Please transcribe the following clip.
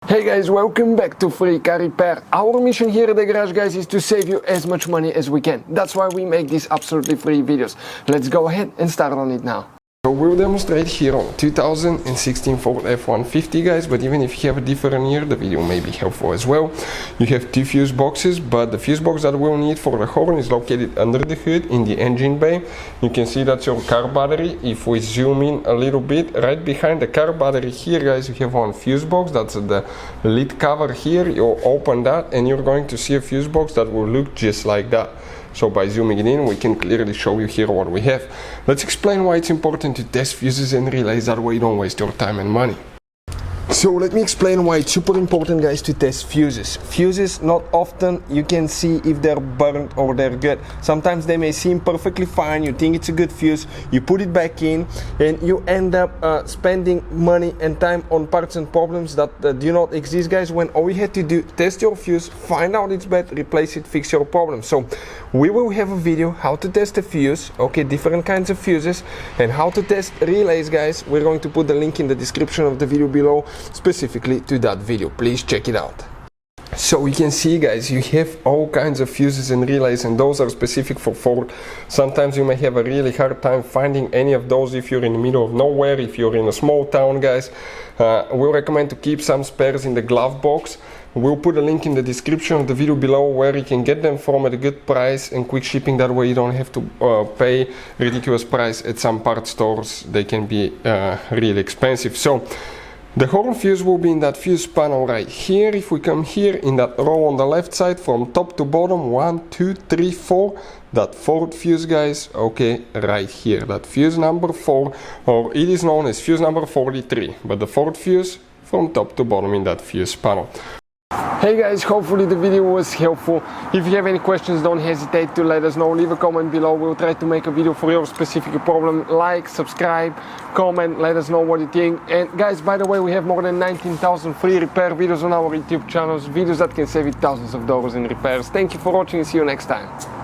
Hey guys, welcome back to Free Car Repair. Our mission here at the garage, guys, is to save you as much money as we can. That's why we make these absolutely free videos. Let's go ahead and start on it now. So we'll demonstrate here on 2016 Ford F-150, guys, but even if you have a different year, the video may be helpful as well. You have two fuse boxes, but the fuse box that we'll need for the horn is located under the hood in the engine bay. You can see that's your car battery. If we zoom in a little bit, right behind the car battery here, guys, you have one fuse box. That's the lid cover here. You open that and you're going to see a fuse box that will look just like that. So by zooming in, we can clearly show you here what we have. Let's explain why it's important to test fuses and relays, that way you don't waste your time and money. So let me explain why it's super important, guys, to test fuses. Fuses, not often you can see if they're burnt or they're good. Sometimes they may seem perfectly fine, you think it's a good fuse, you put it back in and you end up spending money and time on parts and problems that do not exist, guys, when all you had to do, test your fuse, find out it's bad, replace it, fix your problem. So we will have a video how to test a fuse, okay, different kinds of fuses, and how to test relays, guys. We're going to put the link in the description of the video below specifically to that video. Please check it out. So you can see, guys, you have all kinds of fuses and relays, and those are specific for Ford. Sometimes you may have a really hard time finding any of those if you're in the middle of nowhere, if you're in a small town, guys. We'll recommend to keep some spares in the glove box. We'll put a link in the description of the video below where you can get them from at a good price and quick shipping. That way you don't have to pay ridiculous price at some part stores. They can be really expensive. So the horn fuse will be in that fuse panel right here. If we come here in that row on the left side from top to bottom, 1, 2, 3, 4, that Ford fuse, guys, okay, right here, that fuse number 4, or it is known as fuse number 43, but the Ford fuse from top to bottom in that fuse panel. Hey guys, hopefully the video was helpful. If you have any questions, don't hesitate to let us know. Leave a comment below. We'll try to make a video for your specific problem. Like, subscribe, comment, let us know what you think. And guys, by the way, we have more than 19,000 free repair videos on our YouTube channels, videos that can save you thousands of dollars in repairs. Thank you for watching and see you next time.